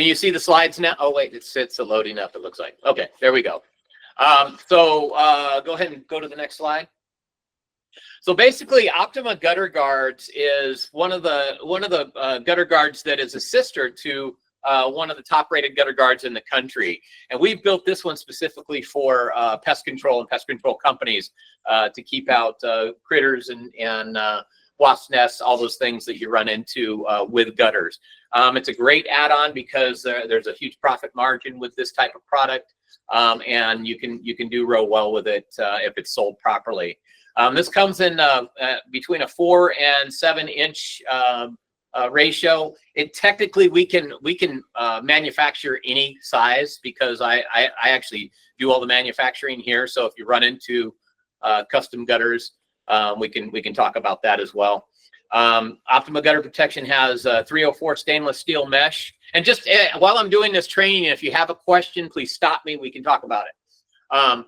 Can you see the slides now? Oh, wait, it's loading up, it looks like. Okay, there we go. Go ahead and go to the next slide. So basically, Optima Gutter Guards is one of the gutter guards that is a sister to one of the top-rated gutter guards in the country. And we've built this one specifically for pest control and pest control companies to keep out critters and wasp nests, all those things that you run into with gutters. It's a great add-on because there's a huge profit margin with this type of product, and you can do real well with it if it's sold properly. This comes in between a 4 and 7 inch ratio. It technically we can manufacture any size because I actually do all the manufacturing here. So if you run into custom gutters, we can talk about that as well. Optima Gutter Protection has 304 stainless steel mesh. And just while I'm doing this training, if you have a question, please stop me. We can talk about it.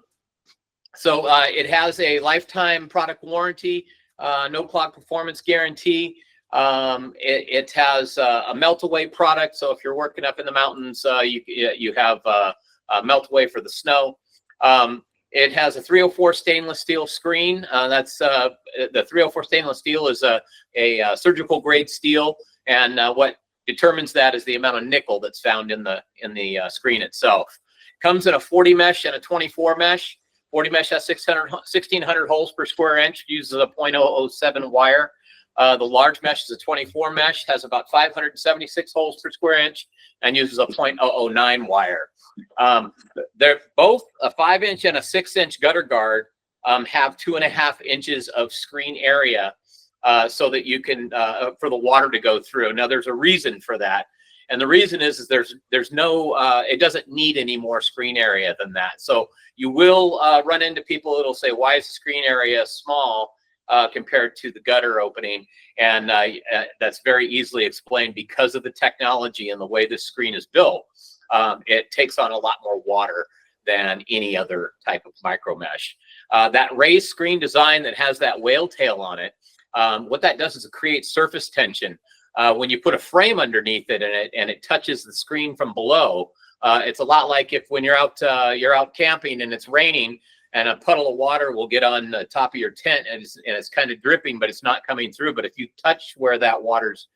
It has a lifetime product warranty, no clog performance guarantee. It has a melt away product. So if you're working up in the mountains, you have a melt away for the snow. It has a 304 stainless steel screen. That's the 304 stainless steel is a surgical grade steel, and what determines that is the amount of nickel that's found in the screen itself. Comes in a 40 mesh and a 24 mesh. 40 mesh has 1,600 holes per square inch, uses a 0.007 wire. The large mesh is a 24 mesh, has about 576 holes per square inch, and uses a 0.009 wire. They're both a 5-inch and a 6-inch gutter guard have 2.5 inches of screen area so that you can for the water to go through. Now there's a reason for that, and the reason is there's no it doesn't need any more screen area than that. So you will run into people that'll say, why is the screen area small compared to the gutter opening? And that's very easily explained because of the technology and the way this screen is built. It takes on a lot more water than any other type of micro mesh. That raised screen design that has that whale tail on it, what that does is it creates surface tension. When you put a frame underneath it and it touches the screen from below, it's a lot like if when you're out camping and it's raining and a puddle of water will get on the top of your tent and it's kind of dripping, but it's not coming through. But if you touch where that water's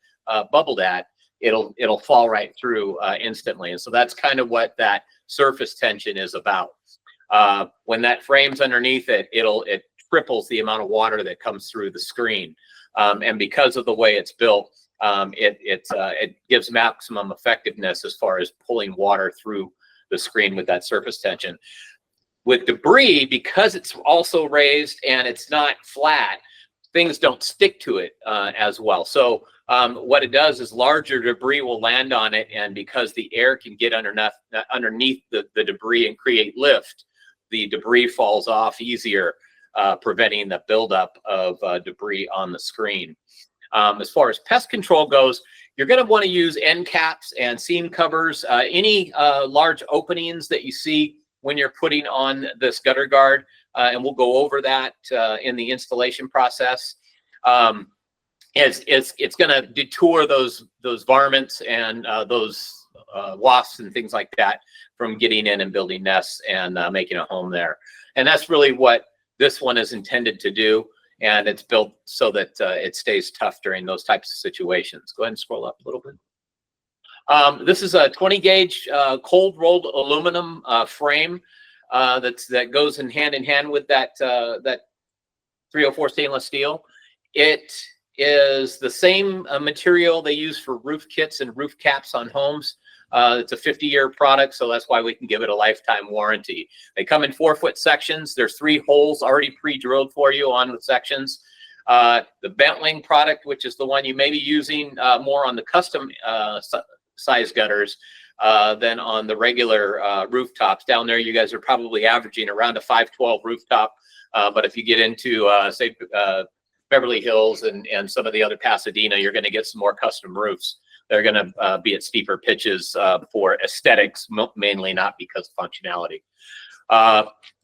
bubbled at, it'll fall right through instantly. And so that's kind of what that surface tension is about. When that frame's underneath it, it triples the amount of water that comes through the screen. And because of the way it's built, it gives maximum effectiveness as far as pulling water through the screen with that surface tension. With debris, because it's also raised and it's not flat, things don't stick to it as well. So what it does is larger debris will land on it, and because the air can get underneath the debris and create lift, the debris falls off easier, preventing the buildup of debris on the screen. As far as pest control goes, you're going to want to use end caps and seam covers, any large openings that you see when you're putting on this gutter guard, and we'll go over that in the installation process. It's going to deter those varmints and those wasps and things like that from getting in and building nests and making a home there. And that's really what this one is intended to do. And it's built so that it stays tough during those types of situations. Go ahead and scroll up a little bit. This is a 20 gauge cold rolled aluminum frame that goes in hand with that 304 stainless steel. It is the same material they use for roof kits and roof caps on homes. It's a 50-year product, so that's why we can give it a lifetime warranty. They come in 4-foot sections. There's 3 holes already pre-drilled for you on the sections. The Bentling product, which is the one you may be using more on the custom size gutters than on the regular rooftops. Down there, you guys are probably averaging around a 512 rooftop, but if you get into, say, Beverly Hills and some of the other Pasadena, you're going to get some more custom roofs. They're going to be at steeper pitches for aesthetics, mainly not because of functionality.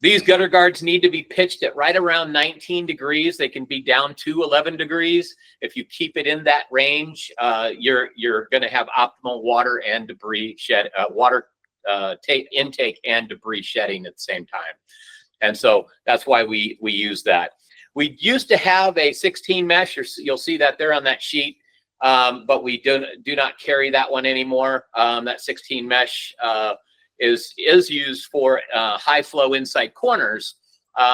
These gutter guards need to be pitched at right around 19 degrees. They can be down to 11 degrees. If you keep it in that range, you're going to have optimal water and debris shed, intake and debris shedding at the same time. And so that's why we use that. We used to have a 16 mesh. You'll see that there on that sheet, but we do not carry that one anymore. That 16 mesh is used for high flow inside corners,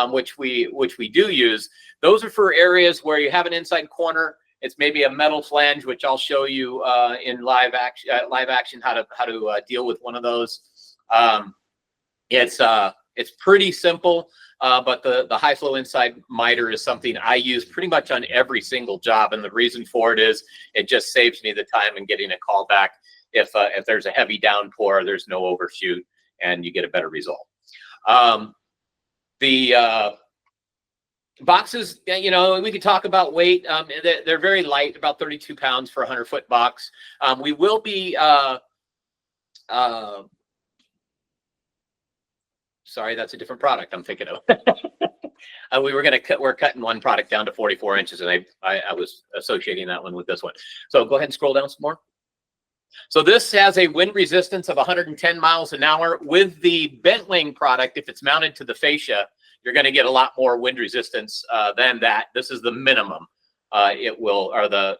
which we do use. Those are for areas where you have an inside corner. It's maybe a metal flange, which I'll show you in live action how to deal with one of those. It's pretty simple, but the high flow inside miter is something I use pretty much on every single job, and the reason for it is it just saves me the time in getting a call back. If there's a heavy downpour, there's no overshoot, and you get a better result. The boxes, we could talk about weight. They're very light, about 32 pounds for a 100-foot box. We will be, sorry, that's a different product I'm thinking of. We're cutting one product down to 44 inches, and I was associating that one with this one. So go ahead and scroll down some more. So this has a wind resistance of 110 miles an hour. With the bent wing product, if it's mounted to the fascia, you're going to get a lot more wind resistance than that. This is the minimum. It will, or the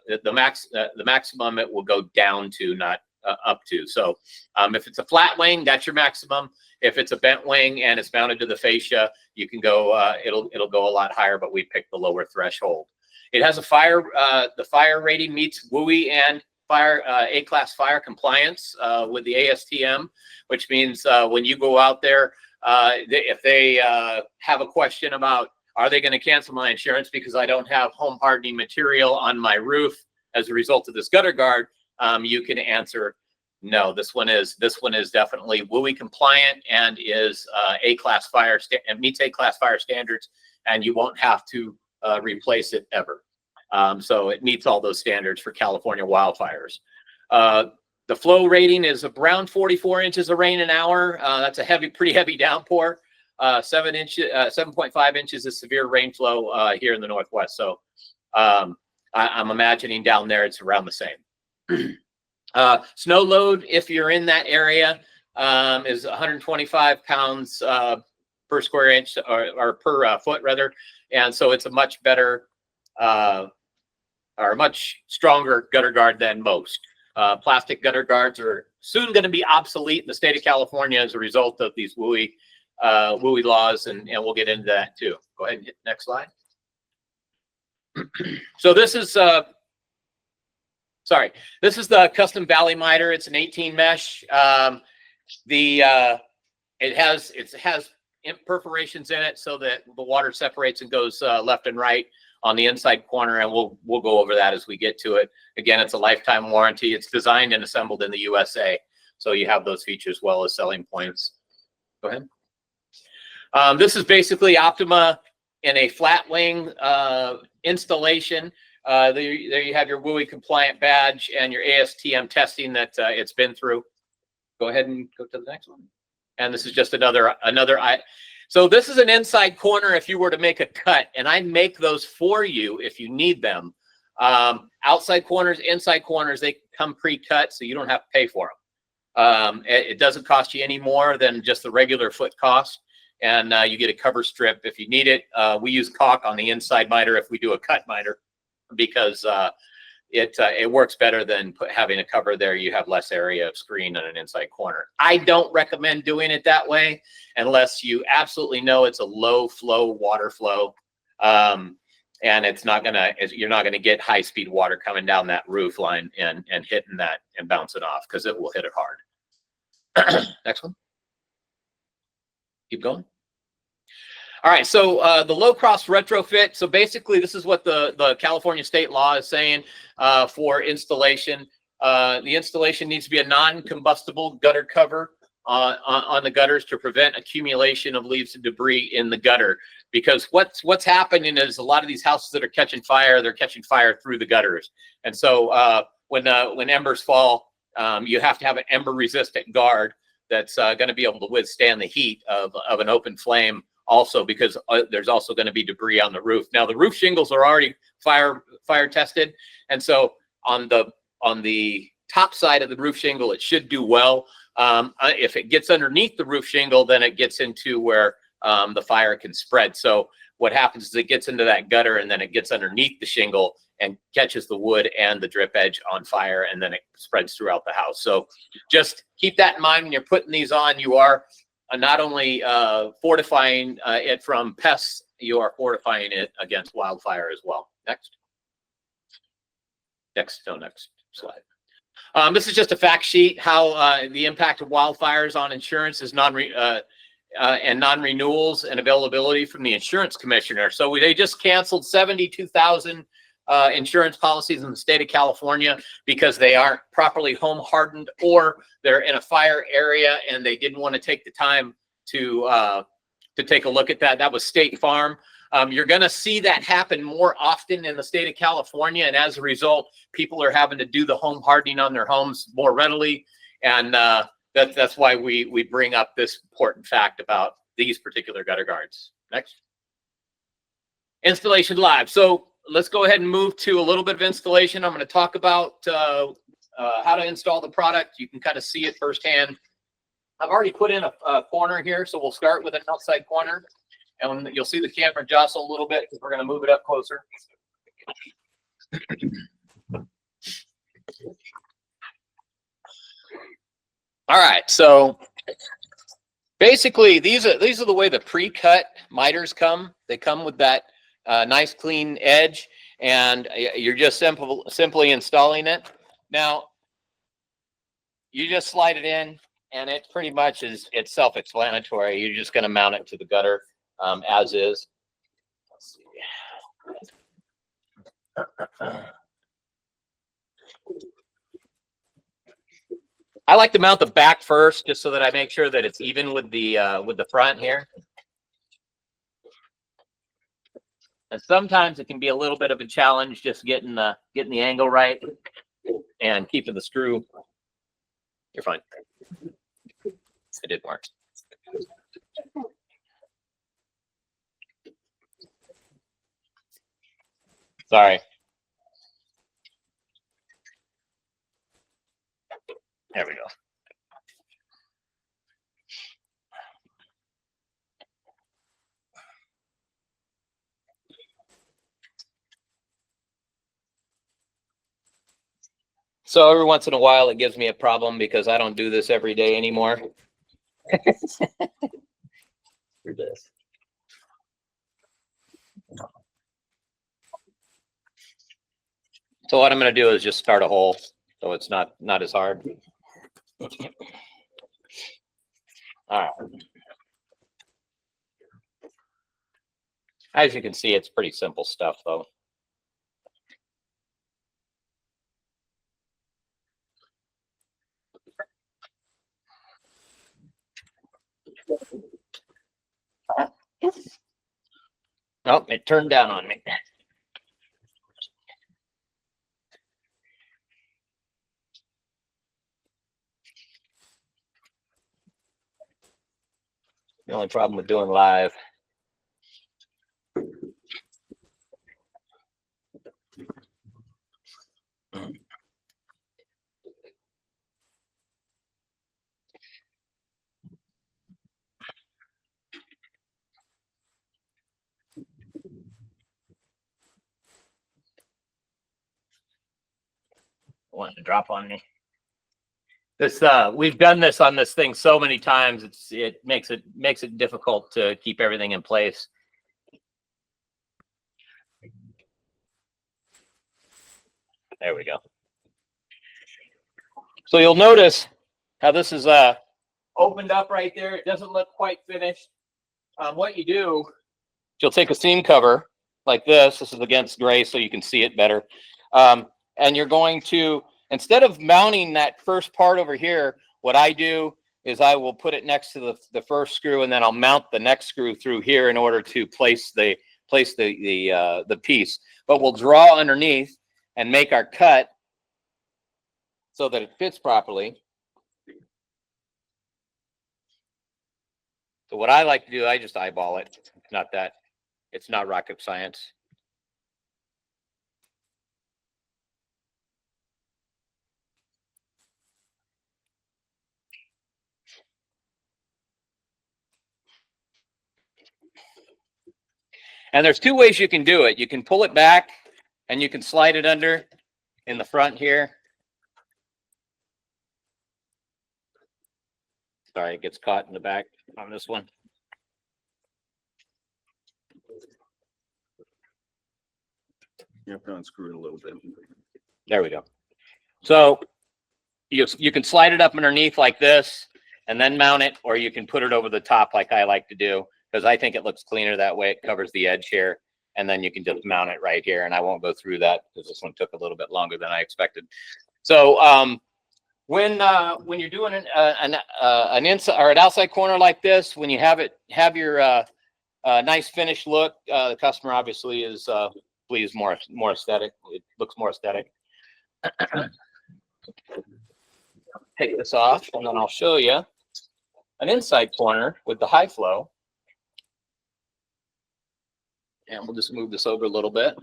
maximum it will go down to, not up to. So if it's a flat wing, that's your maximum. If it's a bent wing and it's mounted to the fascia, you can go. It'll go a lot higher, but we picked the lower threshold. It has a fire. The fire rating meets WUI and fire A-class fire compliance with the ASTM, which means when you go out there, if they have a question about, are they going to cancel my insurance because I don't have home hardening material on my roof as a result of this gutter guard, you can answer no. This one is definitely WUI compliant and is A-class fire and meets A-class fire standards, and you won't have to replace it ever. So it meets all those standards for California wildfires. The flow rating is around 44 inches of rain an hour. That's a pretty heavy downpour. 7.5 inches is severe rain flow here in the Northwest. So I'm imagining down there it's around the same. Snow load, if you're in that area, is 125 pounds per square inch or per foot rather. And so it's a much better or much stronger gutter guard than most. Plastic gutter guards are soon going to be obsolete in the state of California as a result of these WUI laws, and we'll get into that too. Go ahead and hit the next slide. So this is this is the custom valley miter. It's an 18 mesh. It has perforations in it so that the water separates and goes left and right on the inside corner, and we'll go over that as we get to it. Again, it's a lifetime warranty. It's designed and assembled in the USA, so you have those features as well as selling points. Go ahead. This is basically Optima in a flat wing installation. There you have your WUI compliant badge and your ASTM testing that it's been through. Go ahead and go to the next one. And this is just another. So this is an inside corner if you were to make a cut, and I make those for you if you need them. Outside corners, inside corners, they come pre-cut, so you don't have to pay for them. It doesn't cost you any more than just the regular foot cost, and you get a cover strip if you need it. We use caulk on the inside miter if we do a cut miter, because it works better than having a cover there. You have less area of screen on an inside corner. I don't recommend doing it that way unless you absolutely know it's a low flow water flow, and you're not gonna get high speed water coming down that roof line and hitting that and bouncing off, because it will hit it hard. Next one. Keep going. All right, so the low cost retrofit. So basically, this is what the California state law is saying for installation. The installation needs to be a non-combustible gutter cover on the gutters to prevent accumulation of leaves and debris in the gutter. Because what's happening is a lot of these houses that are catching fire, they're catching fire through the gutters. And so when embers fall, you have to have an ember resistant guard that's going to be able to withstand the heat of an open flame also, because there's also going to be debris on the roof. Now the roof shingles are already fire tested, and so on the top side of the roof shingle it should do well. If it gets underneath the roof shingle, then it gets into where the fire can spread. So what happens is it gets into that gutter, and then it gets underneath the shingle and catches the wood and the drip edge on fire, and then it spreads throughout the house. So just keep that in mind when you're putting these on. You are not only fortifying it from pests, you are fortifying it against wildfire as well. Next slide. This is just a fact sheet, how the impact of wildfires on insurance is non-renewals and availability from the insurance commissioner. So they just canceled 72,000 insurance policies in the state of California because they aren't properly home hardened, or they're in a fire area and they didn't want to take the time to take a look at that. That was State Farm. You're going to see that happen more often in the state of California, and as a result, people are having to do the home hardening on their homes more readily, and that's why we bring up this important fact about these particular gutter guards. Next. Installation live. So let's go ahead and move to a little bit of installation. I'm going to talk about how to install the product. You can kind of see it firsthand. I've already put in a corner here, so we'll start with an outside corner, and you'll see the camera jostle a little bit because we're going to move it up closer. All right, so basically these are the way the pre-cut miters come. They come with that nice clean edge, and you're just simply installing it. Now you just slide it in, and it pretty much it's self-explanatory. You're just going to mount it to the gutter as is. Let's see. I like to mount the back first, just so that I make sure that it's even with the front here. And sometimes it can be a little bit of a challenge just getting the angle right and keeping the screw. You're fine. It did work. Sorry. There we go. So every once in a while it gives me a problem because I don't do this every day anymore. For this. So what I'm going to do is just start a hole, so it's not as hard. All right. As you can see, it's pretty simple stuff, though. Oh, it turned down on me. The only problem with doing live. Wanting to drop on me. This we've done this on this thing so many times. It makes it difficult to keep everything in place. There we go. So you'll notice how this is opened up right there. It doesn't look quite finished. What you do, you'll take a seam cover like this. This is against gray, so you can see it better. And you're going to, instead of mounting that first part over here, what I do is I will put it next to the first screw, and then I'll mount the next screw through here in order to place the piece. But we'll draw underneath and make our cut so that it fits properly. So what I like to do, I just eyeball it. It's not rocket science. And there's two ways you can do it. You can pull it back and you can slide it under in the front here. Sorry, it gets caught in the back on this one. You have to unscrew it a little bit. There we go. So you can slide it up underneath like this and then mount it, or you can put it over the top like I like to do, because I think it looks cleaner that way. It covers the edge here, and then you can just mount it right here. And I won't go through that because this one took a little bit longer than I expected. So when you're doing an inside or an outside corner like this, when you have your nice finished look, the customer obviously is pleased, more aesthetic. It looks more aesthetic. Take this off, and then I'll show you an inside corner with the high flow. And we'll just move this over a little bit.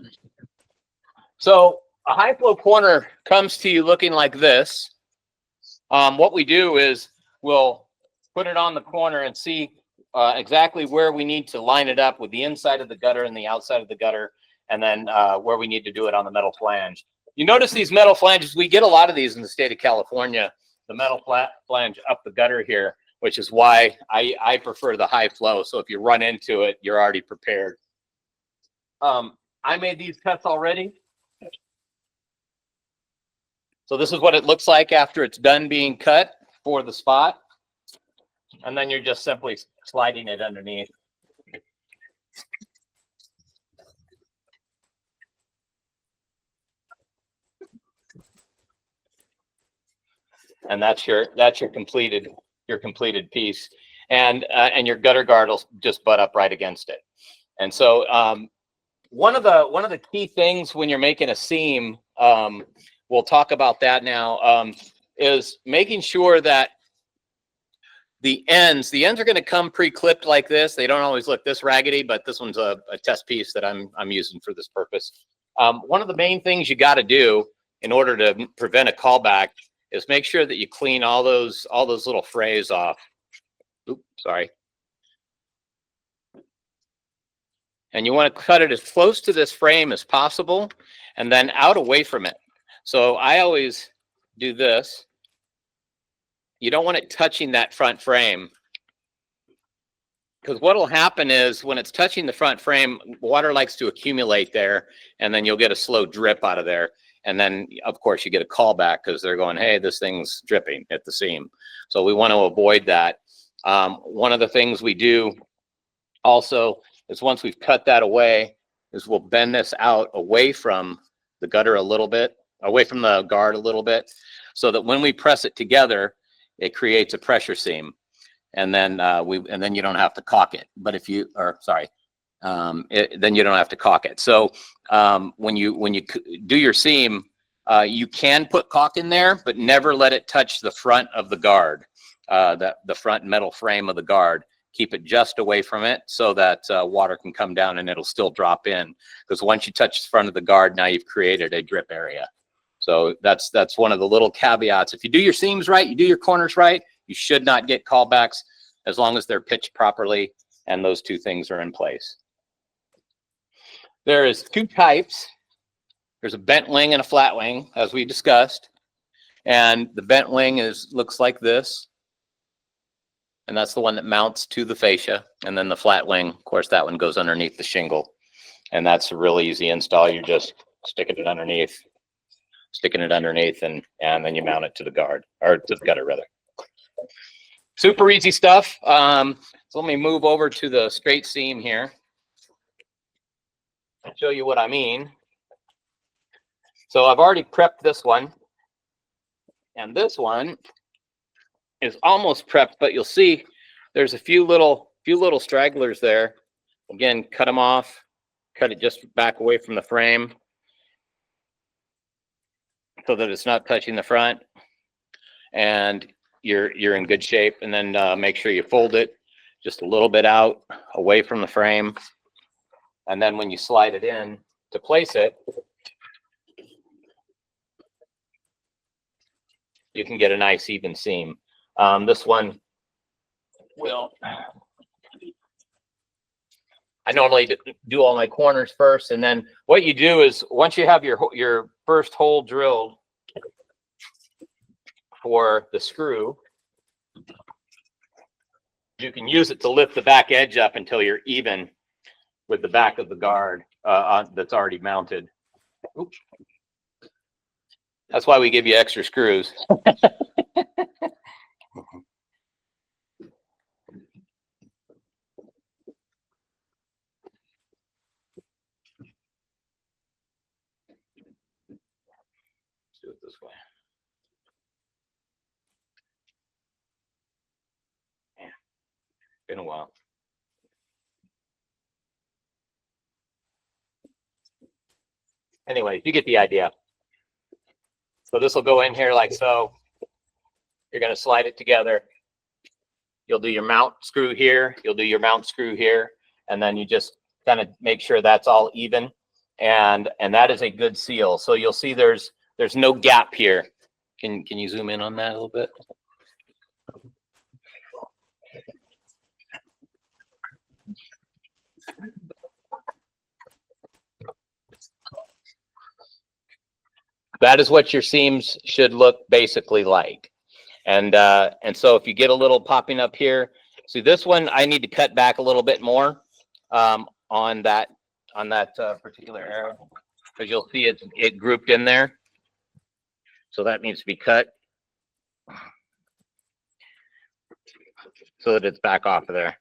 So a high flow corner comes to you looking like this. What we do is we'll put it on the corner and see exactly where we need to line it up with the inside of the gutter and the outside of the gutter, and then where we need to do it on the metal flange. You notice these metal flanges, we get a lot of these in the state of California, the metal flange up the gutter here, which is why I prefer the high flow. So if you run into it, you're already prepared. I made these cuts already. So this is what it looks like after it's done being cut for the spot. And then you're just simply sliding it underneath. And that's your completed piece. And your gutter guard will just butt up right against it. And so one of the key things when you're making a seam, we'll talk about that now, is making sure that the ends are going to come pre-clipped like this. They don't always look this raggedy, but this one's a test piece that I'm using for this purpose. One of the main things you got to do in order to prevent a callback is make sure that you clean all those little frays off. Oops, sorry. And you want to cut it as close to this frame as possible and then out away from it. So I always do this. You don't want it touching that front frame, because what will happen is when it's touching the front frame, water likes to accumulate there, and then you'll get a slow drip out of there. And then, of course, you get a callback because they're going, hey, this thing's dripping at the seam. So we want to avoid that. One of the things we do also is once we've cut that away is we'll bend this out away from the gutter a little bit, away from the guard a little bit, so that when we press it together, it creates a pressure seam. And then then you don't have to caulk it. But if you, then you don't have to caulk it. So when you do your seam, you can put caulk in there, but never let it touch the front of the guard, the front metal frame of the guard. Keep it just away from it so that water can come down and it'll still drop in. Because once you touch the front of the guard, now you've created a drip area. So that's one of the little caveats. If you do your seams right, you do your corners right, you should not get callbacks as long as they're pitched properly and those two things are in place. There is two types. There's a bent wing and a flat wing, as we discussed. And the bent wing looks like this. And that's the one that mounts to the fascia. And then the flat wing, of course, that one goes underneath the shingle. And that's a real easy install. You're just sticking it underneath, and then you mount it to the guard, or to the gutter rather. Super easy stuff. So let me move over to the straight seam here and show you what I mean. So I've already prepped this one, and this one is almost prepped, but you'll see there's a few little stragglers there. Again, cut them off, cut it just back away from the frame so that it's not touching the front, and you're in good shape. And then make sure you fold it just a little bit out away from the frame. And then when you slide it in to place it, you can get a nice even seam. This one will, I normally do all my corners first, and then what you do is once you have your first hole drilled for the screw, you can use it to lift the back edge up until you're even with the back of the guard that's already mounted. Oops. That's why we give you extra screws. Do it this way. Man, been a while. Anyway, you get the idea. So this will go in here like so. You're going to slide it together. You'll do your mount screw here. You'll do your mount screw here. And then you just kind of make sure that's all even. And that is a good seal. So you'll see there's no gap here. Can you zoom in on that a little bit? That is what your seams should look basically like. And so if you get a little popping up here, see this one, I need to cut back a little bit more on that particular arrow, because you'll see it grouped in there. So that needs to be cut so that it's back off of there.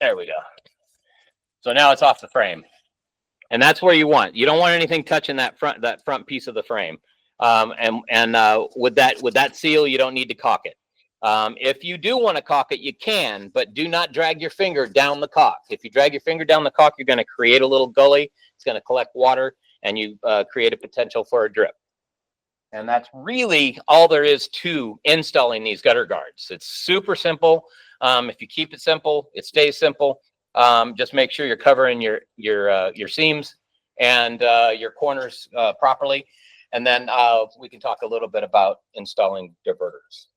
There we go. So now it's off the frame, and that's where you want. You don't want anything touching that front piece of the frame. With that seal, you don't need to caulk it. If you do want to caulk it, you can, but do not drag your finger down the caulk. If you drag your finger down the caulk, you're going to create a little gully. It's going to collect water, and you create a potential for a drip. And that's really all there is to installing these gutter guards. It's super simple. If you keep it simple, it stays simple. Just make sure you're covering your seams and your corners properly. And then we can talk a little bit about installing diverters.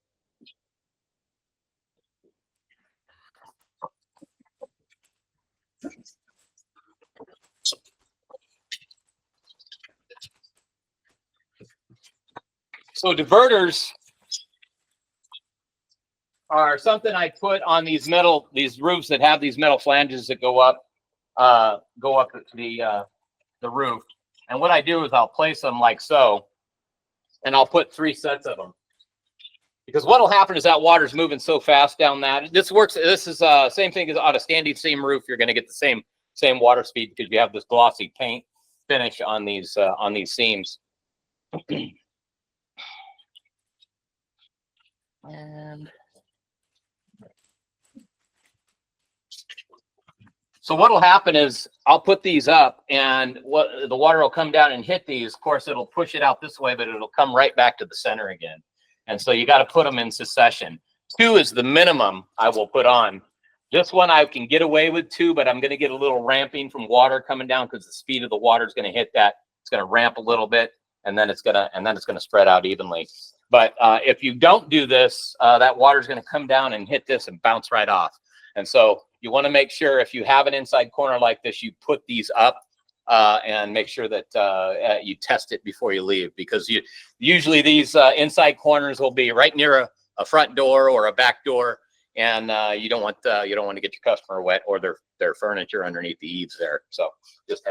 So diverters are something I put on these roofs that have these metal flanges that go up the roof. And what I do is I'll place them like so, and I'll put 3 sets of them. Because what will happen is that water's moving so fast down that. This is same thing as on a standing seam roof. You're going to get the same water speed because you have this glossy paint finish on these seams. And so what will happen is I'll put these up, and the water will come down and hit these. Of course, it'll push it out this way, but it'll come right back to the center again. And so you got to put them in succession. 2 is the minimum I will put on. This one I can get away with 2, but I'm going to get a little ramping from water coming down because the speed of the water is going to hit that. It's going to ramp a little bit, and then it's going to spread out evenly. But if you don't do this, that water is going to come down and hit this and bounce right off. And so you want to make sure if you have an inside corner like this, you put these up and make sure that you test it before you leave, because usually these inside corners will be right near a front door or a back door, and you don't want to get your customer wet or their furniture underneath the eaves there. So just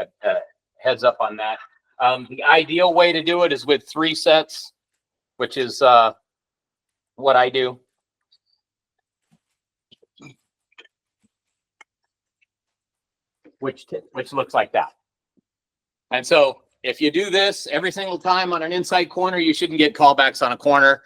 heads up on that. The ideal way to do it is with 3 sets, which is what I do. Which looks like that. And so if you do this every single time on an inside corner, you shouldn't get callbacks on a corner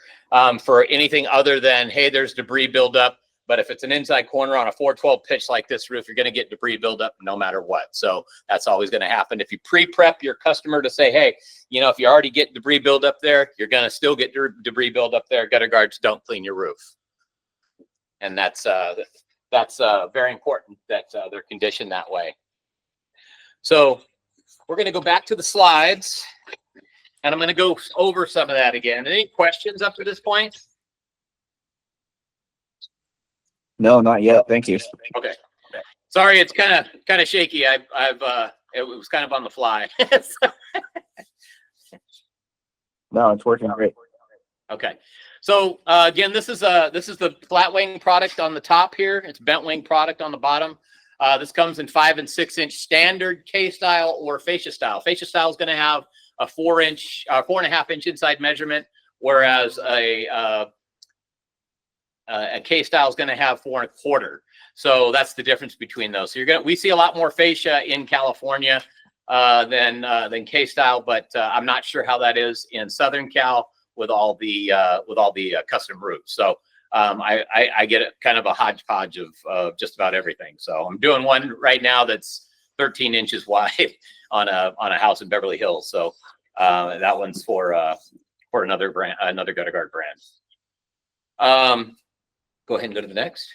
for anything other than, hey, there's debris buildup. But if it's an inside corner on a 412 pitch like this roof, you're going to get debris buildup no matter what. So that's always going to happen. If you pre-prep your customer to say, hey, you know, if you already get debris buildup there, you're going to still get debris buildup there. Gutter guards don't clean your roof. And that's very important that they're conditioned that way. So we're going to go back to the slides, and I'm going to go over some of that again. Any questions up to this point? No, not yet. Thank you. Okay. Sorry, it's kind of shaky. It was kind of on the fly. No, it's working great. Okay. So again, this is the flat wing product on the top here. It's bent wing product on the bottom. This comes in 5 and 6 inch standard K style or fascia style. Fascia style is going to have a 4.5 inch inside measurement, whereas a K style is going to have 4 1/4. So that's the difference between those. So we see a lot more fascia in California than K style, but I'm not sure how that is in Southern Cal with all the custom roofs. So I get kind of a hodgepodge of just about everything. So I'm doing one right now that's 13 inches wide on a house in Beverly Hills. So that one's for another brand, another gutter guard brand. Go ahead and go to the next.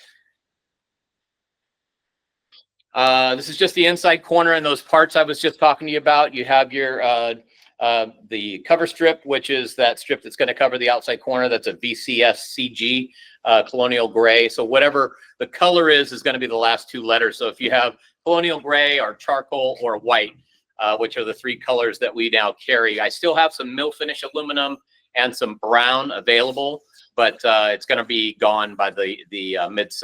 This is just the inside corner and those parts I was just talking to you about. You have your the cover strip, which is that strip that's going to cover the outside corner. That's a VCS CG colonial gray. So whatever the color is going to be the last 2 letters. So if you have colonial gray or charcoal or white, which are the 3 colors that we now carry. I still have some mill finish aluminum and some brown available, but it's going to be gone by the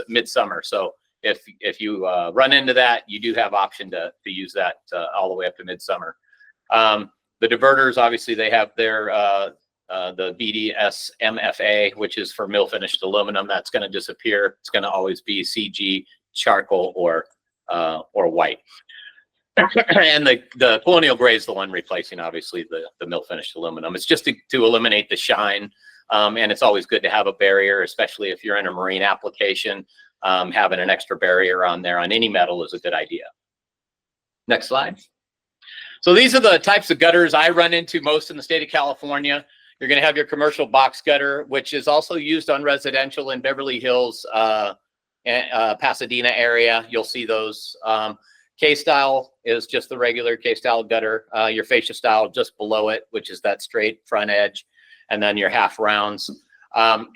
midsummer. So if you run into that, you do have option to use that all the way up to midsummer. The diverters, obviously, they have their the BDS MFA, which is for mill finished aluminum. That's going to disappear. It's going to always be CG, charcoal, or white. And the colonial gray is the one replacing, obviously, the mill finished aluminum. It's just to eliminate the shine, and it's always good to have a barrier, especially if you're in a marine application. Having an extra barrier on there on any metal is a good idea. Next slide. So these are the types of gutters I run into most in the state of California. You're going to have your commercial box gutter, which is also used on residential in Beverly Hills, Pasadena area. You'll see those. K-style is just the regular K-style gutter. Your fascia style just below it, which is that straight front edge, and then your half rounds.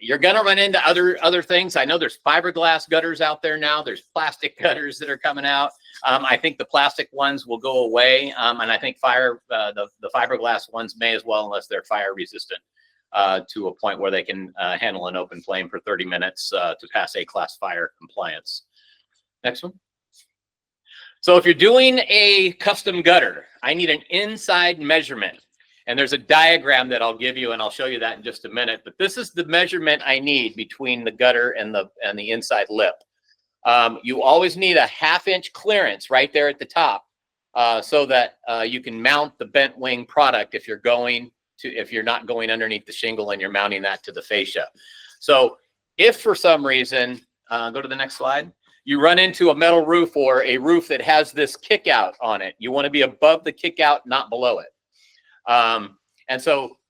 You're going to run into other things. I know there's fiberglass gutters out there now. There's plastic gutters that are coming out. I think the plastic ones will go away, and I think the fiberglass ones may as well, unless they're fire resistant to a point where they can handle an open flame for 30 minutes to pass A-class fire compliance. Next one. So if you're doing a custom gutter, I need an inside measurement. And there's a diagram that I'll give you, and I'll show you that in just a minute. But this is the measurement I need between the gutter and the inside lip. You always need a 1/2 inch clearance right there at the top, so that you can mount the bent wing product if you're not going underneath the shingle and you're mounting that to the fascia. So if for some reason, go to the next slide, you run into a metal roof or a roof that has this kick out on it, you want to be above the kick out, not below it.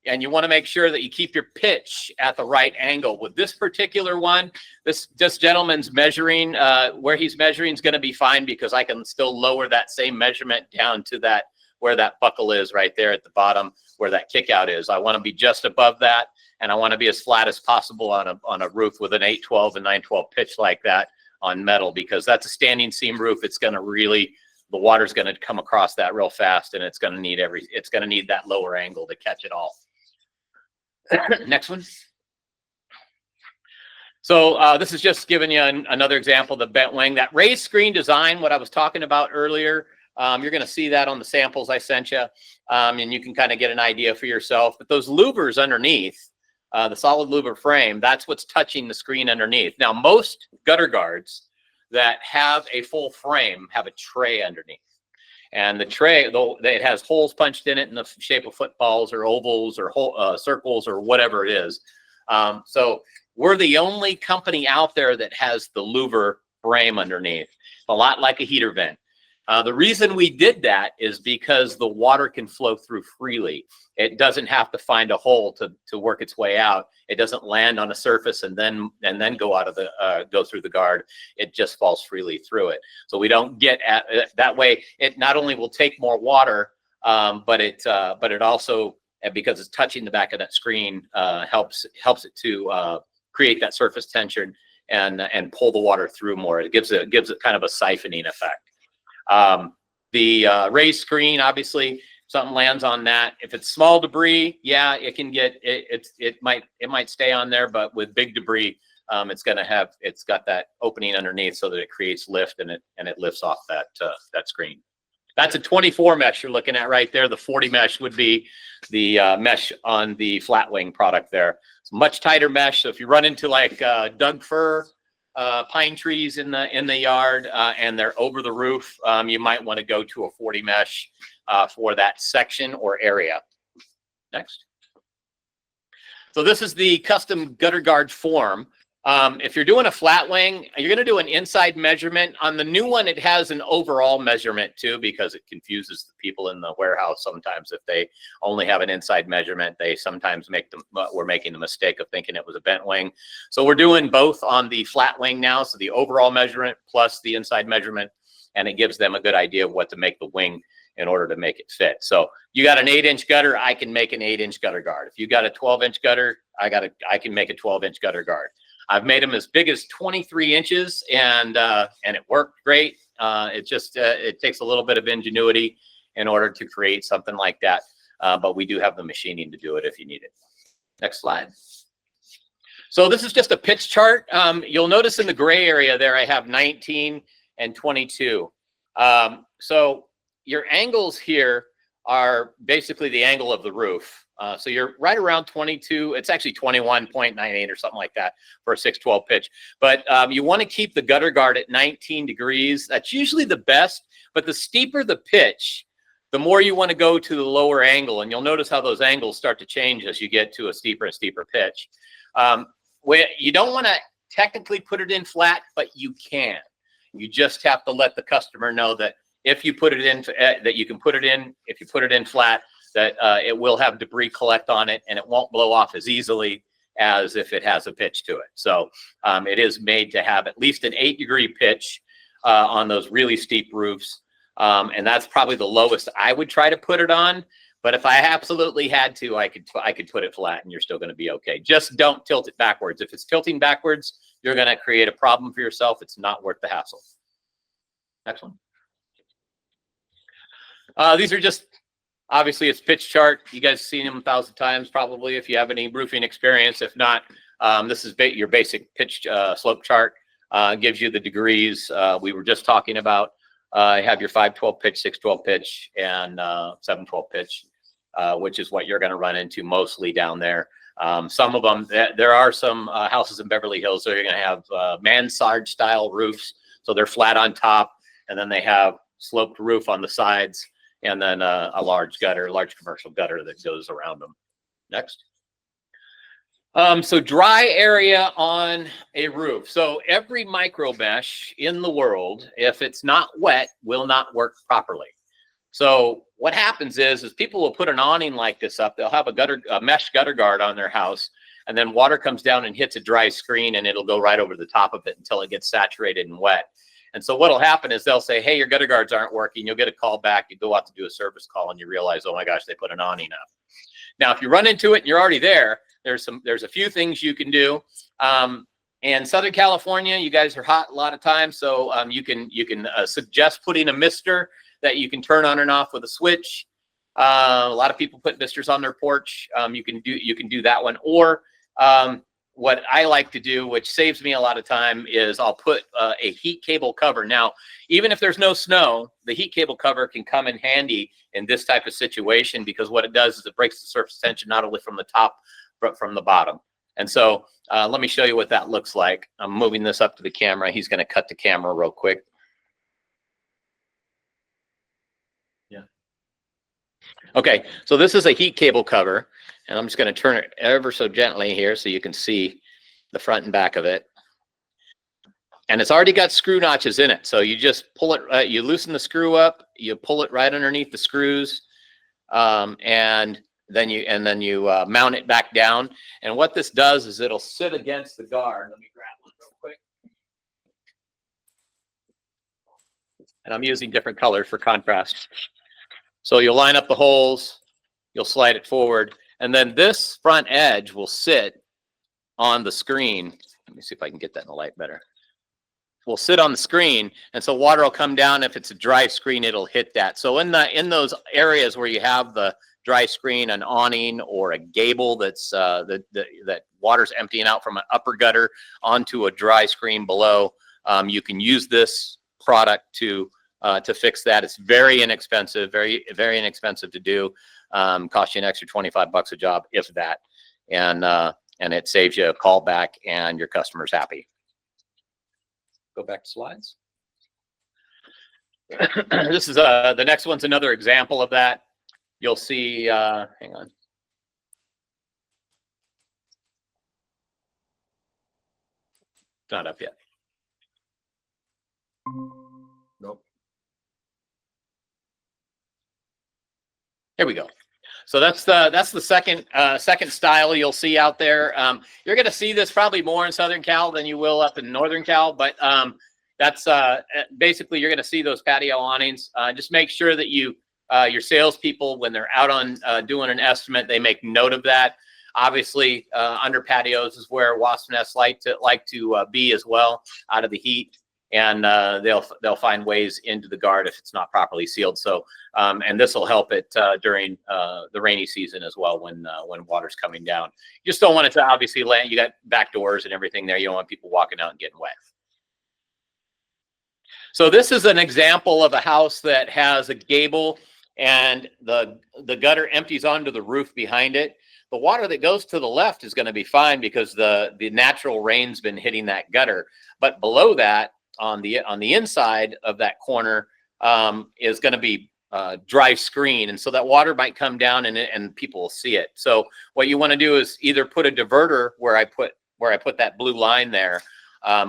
And you want to make sure that you keep your pitch at the right angle. With this particular one, this gentleman's measuring, where he's measuring is going to be fine, because I can still lower that same measurement down to that, where that buckle is right there at the bottom, where that kick out is. I want to be just above that, and I want to be as flat as possible on a roof with an 812 and 912 pitch like that on metal, because that's a standing seam roof. It's going to really, the water's going to come across that real fast, and it's going to need that lower angle to catch it all. Next one. So this is just giving you another example of the bent wing. That raised screen design, what I was talking about earlier, you're going to see that on the samples I sent you, and you can kind of get an idea for yourself. But those louvers underneath, the solid louver frame, that's what's touching the screen underneath. Now, most gutter guards that have a full frame have a tray underneath. And the tray, though, it has holes punched in it in the shape of footballs or ovals or circles or whatever it is. So we're the only company out there that has the louver frame underneath, a lot like a heater vent. The reason we did that is because the water can flow through freely. It doesn't have to find a hole to work its way out. It doesn't land on a surface and then go out of the go through the guard. It just falls freely through it. So we don't get at that way. It not only will take more water, but it also, because it's touching the back of that screen, helps it to create that surface tension and pull the water through more. It gives it kind of a siphoning effect. The raised screen, obviously, something lands on that. If it's small debris, yeah, it can get it might stay on there, but with big debris, it's got that opening underneath so that it creates lift and it lifts off that screen. That's a 24 mesh you're looking at right there. The 40 mesh would be the mesh on the flat wing product there. It's much tighter mesh. So if you run into like Doug fir, pine trees in the yard and they're over the roof, you might want to go to a 40 mesh for that section or area. Next. So this is the custom gutter guard form. If you're doing a flat wing, you're going to do an inside measurement. On the new one, it has an overall measurement too, because it confuses the people in the warehouse sometimes. If they only have an inside measurement, they sometimes we're making the mistake of thinking it was a bent wing. So we're doing both on the flat wing now. So the overall measurement plus the inside measurement, and it gives them a good idea of what to make the wing in order to make it fit. So you got an 8-inch gutter, I can make an 8-inch gutter guard. If you got a 12-inch gutter, I can make a 12-inch gutter guard. I've made them as big as 23 inches, and it worked great. It takes a little bit of ingenuity in order to create something like that, but we do have the machining to do it if you need it. Next slide. So this is just a pitch chart. You'll notice in the gray area there I have 19 and 22. So your angles here are basically the angle of the roof. So you're right around 22. It's actually 21.98 or something like that for a 612 pitch. But you want to keep the gutter guard at 19 degrees. That's usually the best. But the steeper the pitch, the more you want to go to the lower angle. And you'll notice how those angles start to change as you get to a steeper and steeper pitch. You don't want to technically put it in flat, but you can. You just have to let the customer know that if you put it in, that you can put it in. If you put it in flat, that it will have debris collect on it and it won't blow off as easily as if it has a pitch to it. So it is made to have at least an 8-degree pitch on those really steep roofs. And that's probably the lowest I would try to put it on. But if I absolutely had to, I could put it flat and you're still going to be okay. Just don't tilt it backwards. If it's tilting backwards, you're going to create a problem for yourself. It's not worth the hassle. Next one. These are just, obviously it's pitch chart. You guys have seen them 1,000 times probably if you have any roofing experience. If not, this is your basic pitch slope chart. Gives you the degrees we were just talking about. You have your 512 pitch, 612 pitch, and 712 pitch, which is what you're going to run into mostly down there. Some of them, there are some houses in Beverly Hills, so you're going to have mansard style roofs. So they're flat on top, and then they have sloped roof on the sides, and then a large commercial gutter that goes around them. Next. So dry area on a roof. So every micro mesh in the world, if it's not wet, will not work properly. So what happens is people will put an awning like this up. They'll have a mesh gutter guard on their house, and then water comes down and hits a dry screen, and it'll go right over the top of it until it gets saturated and wet. And so what'll happen is they'll say, hey, your gutter guards aren't working. You'll get a call back. You go out to do a service call and you realize, oh my gosh, they put an awning up. Now, if you run into it and you're already there, there's a few things you can do. In Southern California, you guys are hot a lot of times. So you can suggest putting a mister that you can turn on and off with a switch. A lot of people put misters on their porch. You can do that one. Or what I like to do, which saves me a lot of time, is I'll put a heat cable cover. Now, even if there's no snow, the heat cable cover can come in handy in this type of situation, because what it does is it breaks the surface tension not only from the top, but from the bottom. And so let me show you what that looks like. I'm moving this up to the camera. He's going to cut the camera real quick. Yeah. Okay, so this is a heat cable cover, and I'm just going to turn it ever so gently here so you can see the front and back of it. And it's already got screw notches in it, so you just pull it, you loosen the screw up, you pull it right underneath the screws, and then you mount it back down. And what this does is it'll sit against the guard. Let me grab one real quick. And I'm using different colors for contrast. So you'll line up the holes, you'll slide it forward, and then this front edge will sit on the screen. Let me see if I can get that in the light better. Will sit on the screen, and so water will come down. If it's a dry screen, it'll hit that. So in those areas where you have the dry screen, an awning, or a gable that's that water's emptying out from an upper gutter onto a dry screen below, you can use this product to fix that. It's very inexpensive, very inexpensive to do. Cost you an extra $25 a job, if that, and it saves you a call back, and your customer's happy. Go back to slides. This is the next one's another example of that. You'll see, hang on. It's not up yet. Nope. Here we go. So that's the second style you'll see out there. You're going to see this probably more in Southern Cal than you will up in Northern Cal, but that's basically you're going to see those patio awnings. Just make sure that your salespeople, when they're out on doing an estimate, they make note of that. Obviously, under patios is where wasp nests like to be as well, out of the heat. And they'll find ways into the guard if it's not properly sealed. So, and this will help it during the rainy season as well, when water's coming down. You just don't want it to obviously land. You got back doors and everything there. You don't want people walking out and getting wet. So this is an example of a house that has a gable, and the gutter empties onto the roof behind it. The water that goes to the left is going to be fine because the natural rain's been hitting that gutter. But below that, on the inside of that corner, is going to be dry screen, and so that water might come down and people will see it. So what you want to do is either put a diverter where I put that blue line there,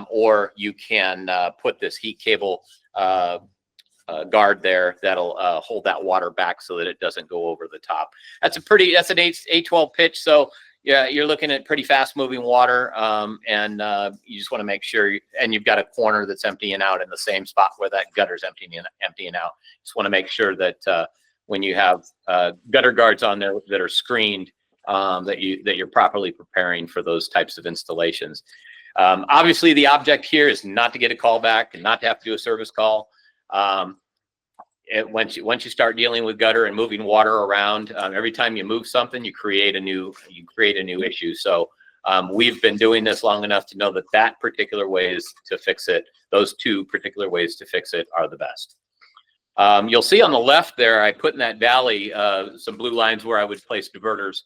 or you can put this heat cable guard there that'll hold that water back so that it doesn't go over the top. That's an 812 pitch, so yeah, you're looking at pretty fast moving water, and you just want to make sure, and you've got a corner that's emptying out in the same spot where that gutter's emptying out. Just want to make sure that when you have gutter guards on there that are screened, that you're properly preparing for those types of installations. Obviously, the object here is not to get a call back and not to have to do a service call. Once you start dealing with gutter and moving water around, every time you move something, you create a new issue. So we've been doing this long enough to know that particular ways to fix it, those two particular ways to fix it, are the best. You'll see on the left there, I put in that valley some blue lines where I would place diverters.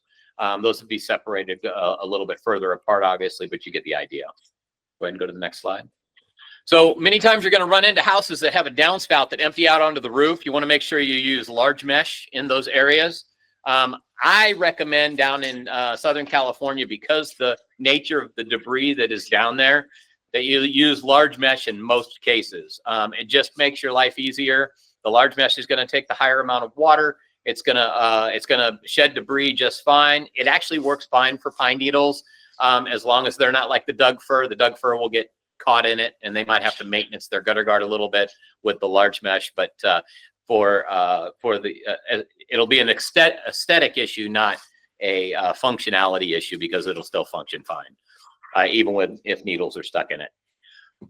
Those would be separated a little bit further apart, obviously, but you get the idea. Go ahead and go to the next slide. So many times you're going to run into houses that have a downspout that empty out onto the roof. You want to make sure you use large mesh in those areas. I recommend down in Southern California, because the nature of the debris that is down there, that you use large mesh in most cases. It just makes your life easier. The large mesh is going to take the higher amount of water. It's gonna shed debris just fine. It actually works fine for pine needles, as long as they're not like the Doug fir. The Doug fir will get caught in it, and they might have to maintenance their gutter guard a little bit with the large mesh. But it'll be an aesthetic issue, not a functionality issue, because it'll still function fine, even if needles are stuck in it.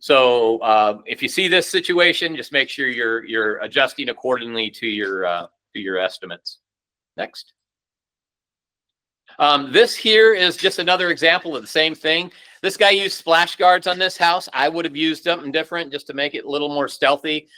So if you see this situation, just make sure you're adjusting accordingly to your estimates. Next. This here is just another example of the same thing. This guy used splash guards on this house. I would have used something different just to make it a little more stealthy.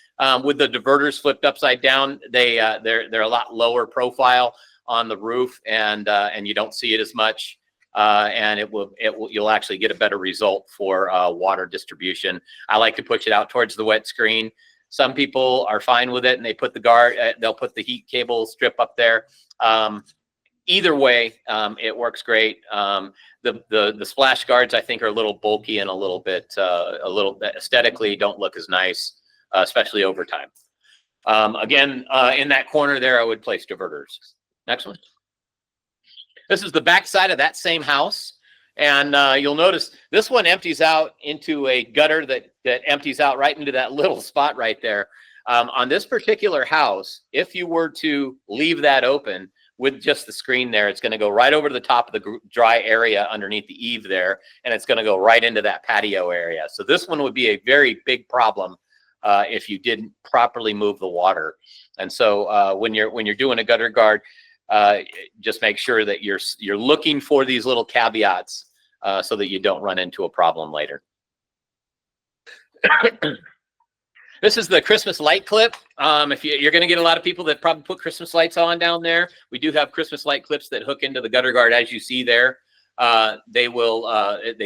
With the diverters flipped upside down, they're a lot lower profile on the roof, and you don't see it as much. And you'll actually get a better result for water distribution. I like to push it out towards the wet screen. Some people are fine with it and they put the guard, they'll put the heat cable strip up there. Either way, it works great. The splash guards, I think, are a little bulky and a little aesthetically don't look as nice, especially over time. Again, in that corner there, I would place diverters. Next one. This is the back side of that same house. And you'll notice this one empties out into a gutter that empties out right into that little spot right there. On this particular house, if you were to leave that open with just the screen there, it's going to go right over to the top of the dry area underneath the eave there, and it's going to go right into that patio area. So this one would be a very big problem if you didn't properly move the water. And so when you're doing a gutter guard, just make sure that you're looking for these little caveats so that you don't run into a problem later. This is the Christmas light clip. If you're going to get a lot of people that probably put Christmas lights on down there. We do have Christmas light clips that hook into the gutter guard, as you see there. They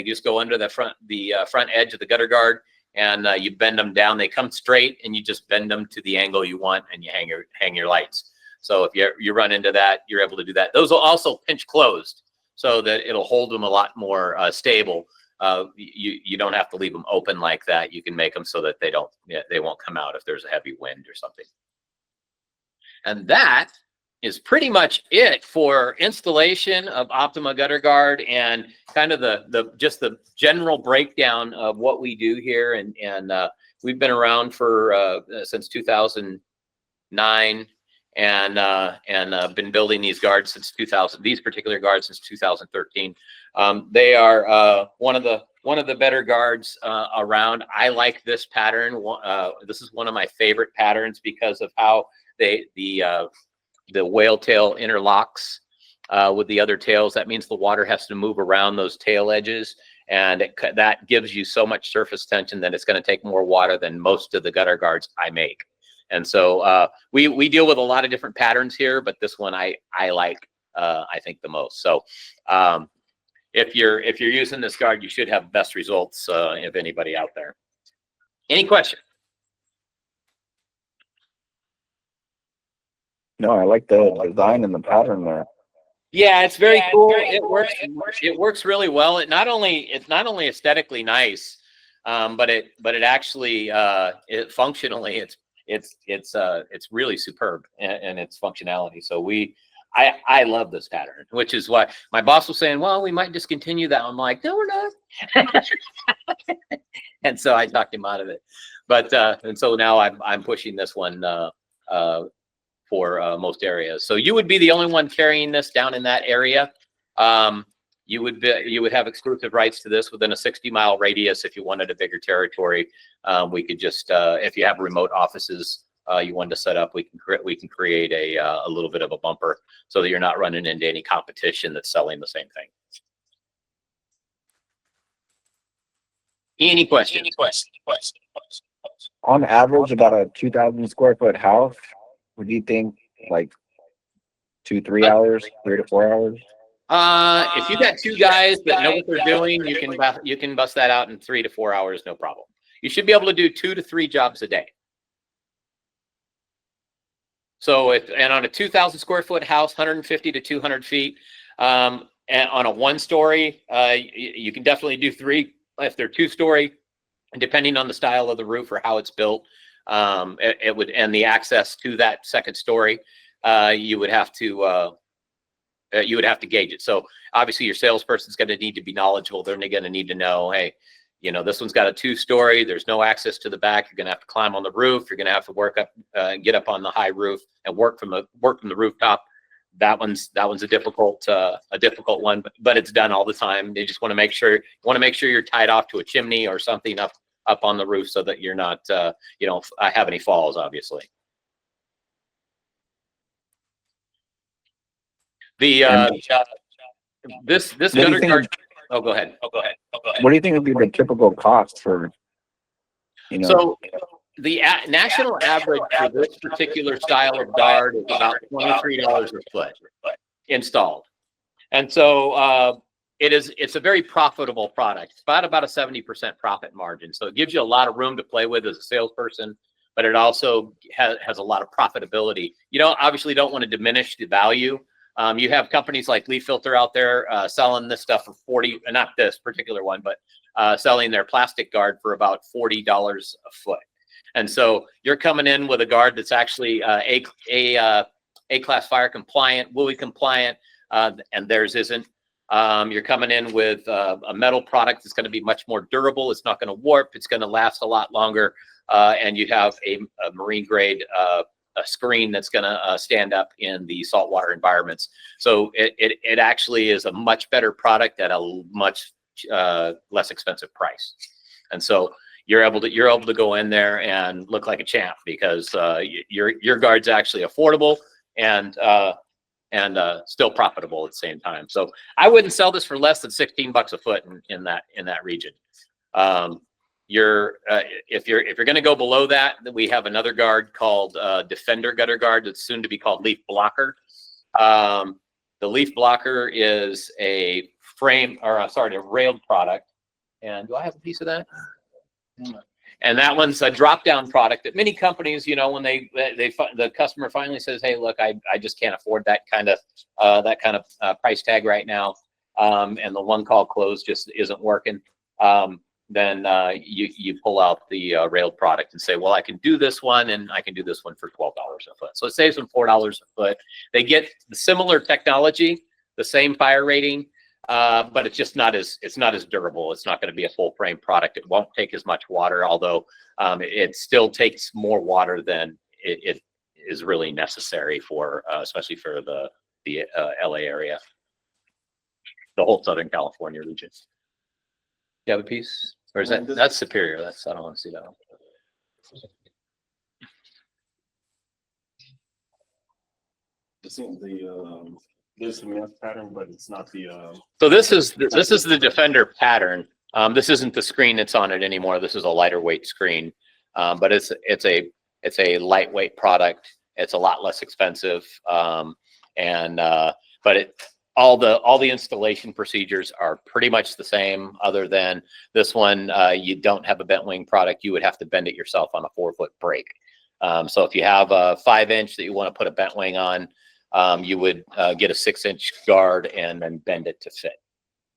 just go under the front edge of the gutter guard, and you bend them down. They come straight, and you just bend them to the angle you want, and you hang your lights. So if you run into that, you're able to do that. Those will also pinch closed so that it'll hold them a lot more stable. You don't have to leave them open like that. You can make them so that they won't come out if there's a heavy wind or something. And that is pretty much it for installation of Optima Gutter Guard and kind of just the general breakdown of what we do here. And we've been around for since 2009. And been building these guards since 2000. These particular guards since 2013. They are one of the better guards around. I like this pattern. This is one of my favorite patterns because of how the whale tail interlocks with the other tails. That means the water has to move around those tail edges, and that gives you so much surface tension that it's going to take more water than most of the gutter guards I make. And so we deal with a lot of different patterns here, but this one I like, I think, the most. So if you're using this guard, you should have best results of anybody out there. Any question? No, I like the design and the pattern there. Yeah, it's very cool. It works really well. It's not only aesthetically nice, but it actually functionally it's really superb in its functionality. So I love this pattern, which is why my boss was saying, well, we might discontinue that. I'm like, no, we're not. And so I talked him out of it. But and so now I'm pushing this one for most areas. So you would be the only one carrying this down in that area. You would have exclusive rights to this within a 60-mile radius. If you wanted a bigger territory, we could just if you have remote offices you wanted to set up, we can create a little bit of a bumper so that you're not running into any competition that's selling the same thing. Any questions? On average, about a 2,000 square foot house, would you think like 2-3 hours, 3 to 4 hours? If you got two guys that know what they're doing, you can bust that out in 3 to 4 hours, no problem. You should be able to do 2 to 3 jobs a day. So and on a 2,000 square foot house, 150 to 200 feet, and on a 1-story, you can definitely do 3. If they're 2-story, depending on the style of the roof or how it's built, it would, and the access to that 2nd story, you would have to gauge it. So obviously your salesperson's going to need to be knowledgeable. They're going to need to know, hey, this one's got a 2-story. There's no access to the back. You're going to have to climb on the roof. You're going to have to work up, get up on the high roof and work from the rooftop. That one's a difficult one, but it's done all the time. They just want to make sure you're tied off to a chimney or something up on the roof so that you're not you don't have any falls, obviously. This gutter guard. Oh, go ahead. What do you think would be the typical cost for, So the national average for this particular style of guard is about $23 a foot installed. And so it's a very profitable product. It's about a 70% profit margin. So it gives you a lot of room to play with as a salesperson. but it also has a lot of profitability. You don't obviously don't want to diminish the value. You have companies like Leaf Filter out there selling this stuff for 40, not this particular one, but selling their plastic guard for about $40 a foot. And so you're coming in with a guard that's actually A-class fire compliant, WUI compliant, and theirs isn't. You're coming in with a metal product that's going to be much more durable. It's not going to warp. It's going to last a lot longer. And you have a marine grade a screen that's going to stand up in the saltwater environments. So it actually is a much better product at a much less expensive price. And so you're able to go in there and look like a champ because your guard's actually affordable and still profitable at the same time. So I wouldn't sell this for less than $16 a foot in that region. If you're going to go below that, we have another guard called Defender Gutter Guard that's soon to be called Leaf Blocker. The Leaf Blocker is a a railed product. And do I have a piece of that? And that one's a drop-down product that many companies, when the customer finally says, "Hey, look, I just can't afford that kind of price tag right now," and the one call close just isn't working. Then you pull out the railed product and say, "Well, I can do this one, and I can do this one for $12 a foot." So it saves them $4 a foot. They get the similar technology, the same fire rating. But it's just not as durable. It's not going to be a full frame product. It won't take as much water, although it still takes more water than it is really necessary for, especially for the LA area, the whole Southern California region. You have a piece, or is that's Superior? I don't want to see that one. This is the math pattern, but it's not the. So this is the Defender pattern. This isn't the screen that's on it anymore. This is a lighter weight screen, but it's a lightweight product. It's a lot less expensive, but all the installation procedures are pretty much the same. Other than this one, you don't have a bent wing product. You would have to bend it yourself on a 4-foot brake. So if you have a 5-inch that you want to put a bent wing on, you would get a 6-inch guard and then bend it to fit.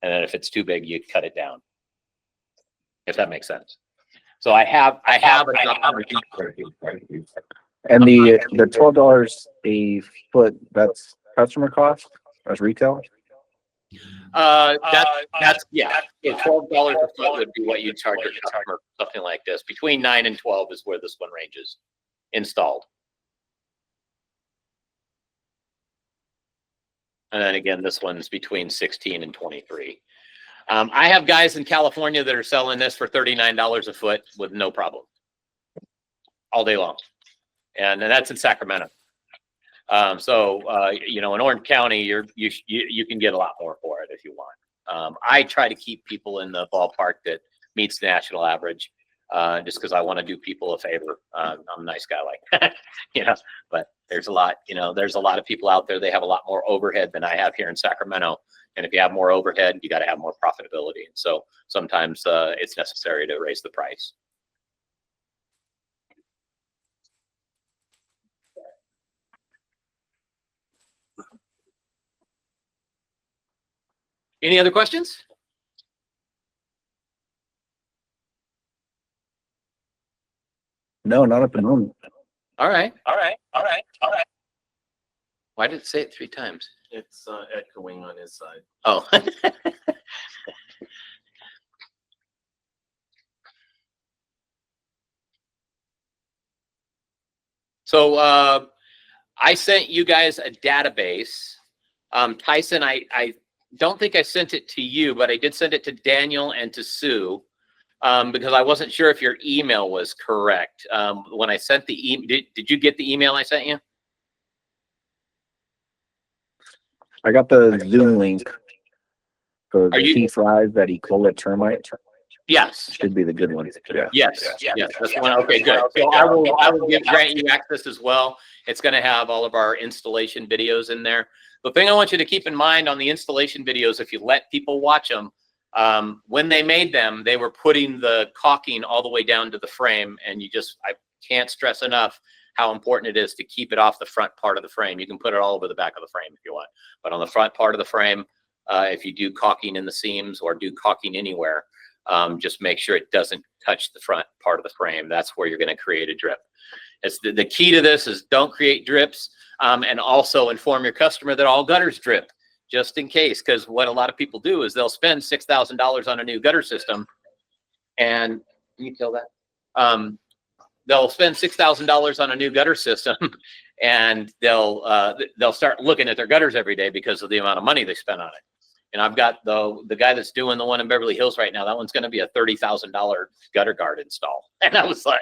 And then if it's too big, you cut it down. If that makes sense. So I have And the $12 a foot, that's customer cost? That's retail? That's yeah. So $12 a foot would be what you charge your customer, something like this. Between 9 and 12 is where this one ranges installed. And then again, this one's between 16 and 23. I have guys in California that are selling this for $39 a foot with no problem, all day long, and that's in Sacramento. In Orange County, you can get a lot more for it if you want. I try to keep people in the ballpark that meets the national average, just because I want to do people a favor. I'm a nice guy like that, but there's a lot of people out there. They have a lot more overhead than I have here in Sacramento. And if you have more overhead, you got to have more profitability. And so sometimes it's necessary to raise the price. Any other questions? No, not at the moment. All right. Why did it say it 3 times? It's echoing on his side. Oh. So I sent you guys a database. Tyson, I don't think I sent it to you, but I did send it to Daniel and to Sue. Because I wasn't sure if your email was correct. When I sent the email, did you get the email I sent you? I got the Zoom link for the T5 that he called it termite. Yes. Should be the good one. Yeah. Yes. That's the one. Okay, good. So I will grant you access as well. It's going to have all of our installation videos in there. The thing I want you to keep in mind on the installation videos, if you let people watch them, when they made them, they were putting the caulking all the way down to the frame, and can't stress enough how important it is to keep it off the front part of the frame. You can put it all over the back of the frame if you want, but on the front part of the frame, if you do caulking in the seams or do caulking anywhere, just make sure it doesn't touch the front part of the frame. That's where you're going to create a drip. It's the key to this is don't create drips, and also inform your customer that all gutters drip, just in case, because what a lot of people do is they'll spend $6,000 on a new gutter system, and can you kill that? They'll spend $6,000 on a new gutter system, and they'll start looking at their gutters every day because of the amount of money they spent on it. And I've got the guy that's doing the one in Beverly Hills right now. That one's going to be a $30,000 gutter guard install. And I was like,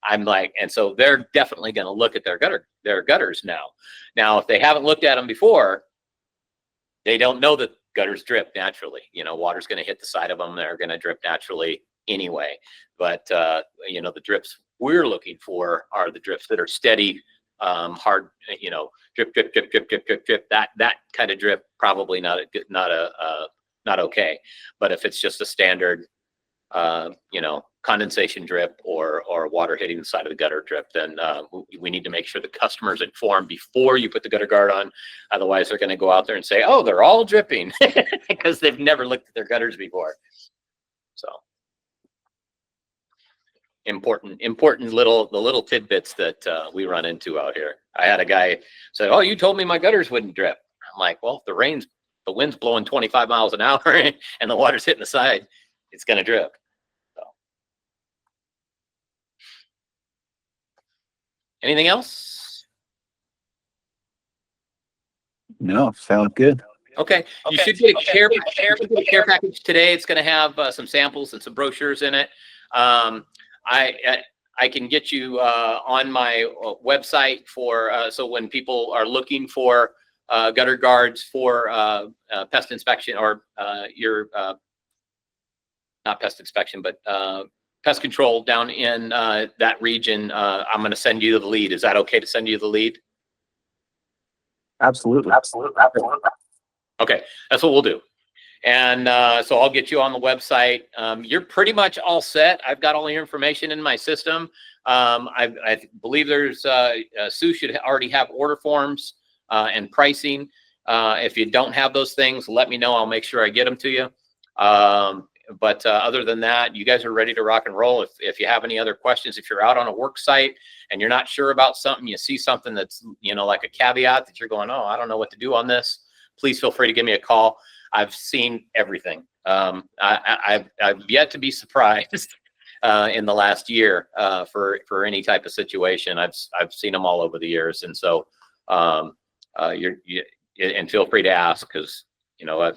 I'm like, and so they're definitely going to look at their gutters now. Now, if they haven't looked at them before, they don't know that gutters drip naturally. You know, water's going to hit the side of them. They're going to drip naturally anyway. But, you know, the drips we're looking for are the drips that are steady, hard, you know, drip, drip, drip, drip, drip, drip, drip. That kind of drip, probably not okay. But if it's just a standard, you know, condensation drip or water hitting the side of the gutter drip, then we need to make sure the customer's informed before you put the gutter guard on. Otherwise, they're going to go out there and say, oh, they're all dripping because they've never looked at their gutters before. So important little tidbits that we run into out here. I had a guy say, oh, you told me my gutters wouldn't drip. I'm like, well, if the wind's blowing 25 miles an hour and the water's hitting the side, it's going to drip. So, anything else? No, sounds good. Okay. You should get a care package today. It's going to have some samples and some brochures in it. I can get you on my website for so when people are looking for gutter guards for pest inspection or not pest inspection, but pest control down in that region. I'm going to send you the lead. Is that okay to send you the lead? Absolutely. Okay, that's what we'll do. And so I'll get you on the website. You're pretty much all set. I've got all your information in my system. I believe there's Sue should already have order forms and pricing. If you don't have those things, let me know. I'll make sure I get them to you. But other than that, you guys are ready to rock and roll. If you have any other questions, if you're out on a work site and you're not sure about something, you see something that's, you know, like a caveat that you're going, oh, I don't know what to do on this, please feel free to give me a call. I've seen everything. I've yet to be surprised in the last year for any type of situation. I've seen them all over the years, and so and feel free to ask, because you know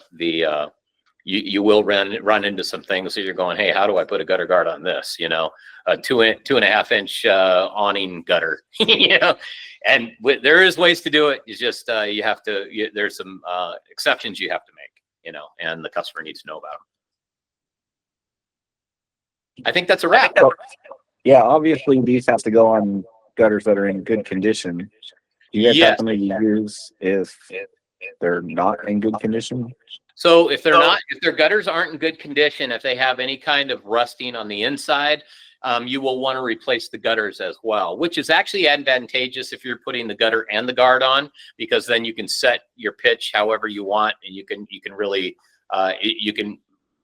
you will run into some things that you're going, hey, how do I put a gutter guard on this? You know, a 2.5 inch awning gutter, you know, and there is ways to do it. It's just you have to. There's some exceptions you have to make. You know, and the customer needs to know about them. I think that's a wrap. Yeah, obviously these have to go on gutters that are in good condition. Do you guys have something you use if they're not in good condition? So if their gutters aren't in good condition, if they have any kind of rusting on the inside, you will want to replace the gutters as well, which is actually advantageous if you're putting the gutter and the guard on, because then you can set your pitch however you want, and you can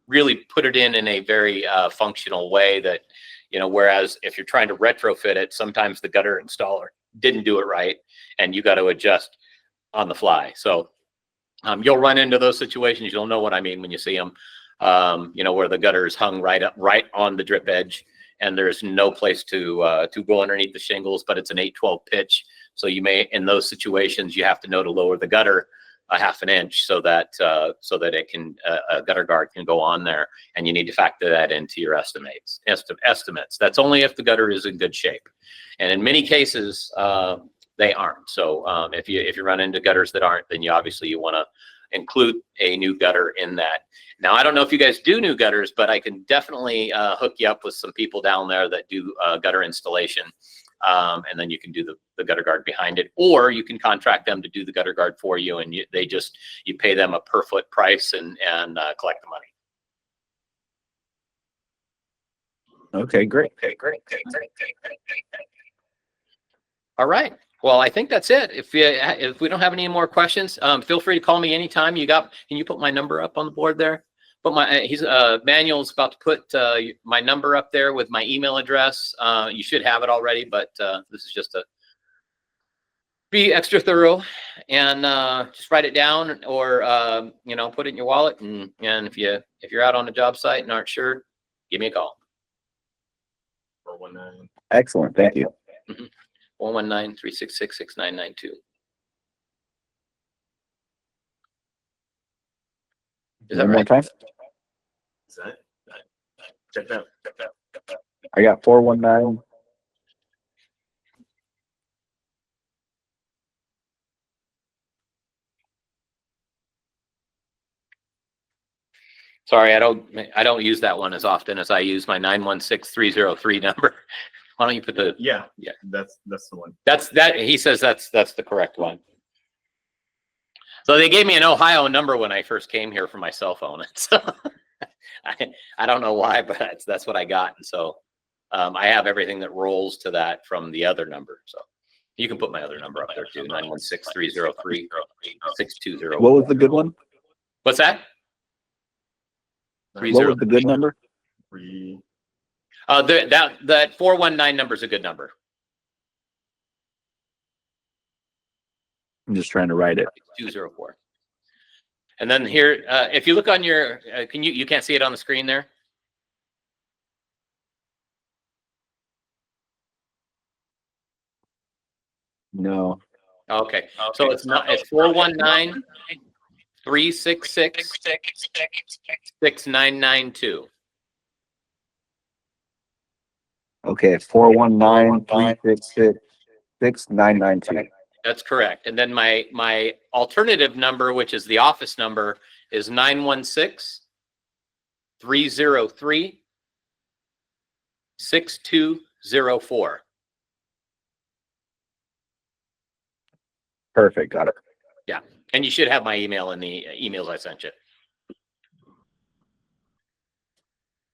really put it in a very functional way that, you know, whereas if you're trying to retrofit it, sometimes the gutter installer didn't do it right and you got to adjust on the fly. So you'll run into those situations. You'll know what I mean when you see them, you know, where the gutter is hung right on the drip edge, and there's no place to go underneath the shingles, but it's an 8/12 pitch. So you may, in those situations, you have to know to lower the gutter a 1/2 inch so that it can a gutter guard can go on there, and you need to factor that into your estimates. That's only if the gutter is in good shape, and in many cases they aren't. So if you run into gutters that aren't, then you want to include a new gutter in that. Now, I don't know if you guys do new gutters, but I can definitely hook you up with some people down there that do gutter installation. And then you can do the gutter guard behind it, or you can contract them to do the gutter guard for you, and you pay them a per foot price and collect the money. Okay, great. All right. Well, I think that's it. If we don't have any more questions, feel free to call me anytime. Can you put my number up on the board there? But Manuel's about to put my number up there with my email address. You should have it already, but this is just to be extra thorough, and just write it down, or put it in your wallet. And if you're out on a job site and aren't sure, give me a call. 419. Excellent. Thank you. 119-366-6992. Is that One more right? time. Is that? Check that. I got 419. Sorry, I don't use that one as often as I use my 916-303 number. Why don't you put the? Yeah. Yeah. That's the one. He says that's the correct one. So they gave me an Ohio number when I first came here for my cell phone. So I don't know why, but that's what I got. And so I have everything that rolls to that from the other number. So you can put my other number up there too, 916-303-6204. What was the good one? What's that? What was the good number? That 419 number is a good number. I'm just trying to write it. 204. And then here, if you look on your, you can't see it on the screen there? No. Okay. So it's 419-366-6992. Okay, 419-366-6992. That's correct. And then my alternative number, which is the office number, is 916-303-6204. Perfect. Got it. Yeah. And you should have my email in the emails I sent you.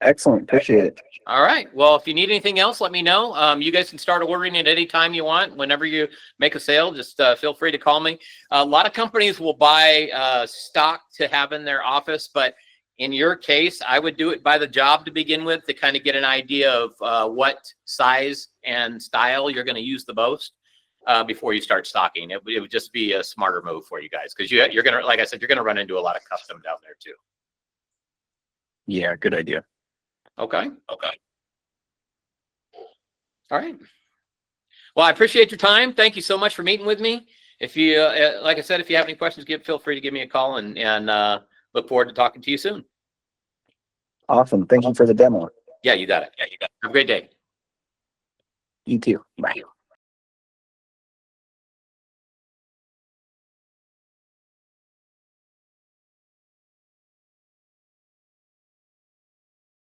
Excellent. Appreciate it. All right. Well, if you need anything else, let me know. You guys can start ordering it any time you want. Whenever you make a sale, just feel free to call me. A lot of companies will buy stock to have in their office, but in your case, I would do it by the job to begin with, to kind of get an idea of what size and style you're going to use the most before you start stocking. It would just be a smarter move for you guys, because you're going to, like I said, you're going to run into a lot of custom down there too. Yeah, good idea. Okay. All right. Well, I appreciate your time. Thank you so much for meeting with me. If you, like I said, if you have any questions, feel free to give me a call, and look forward to talking to you soon. Awesome. Thank you for the demo. Yeah, you got it. Have a great day. You too. Bye.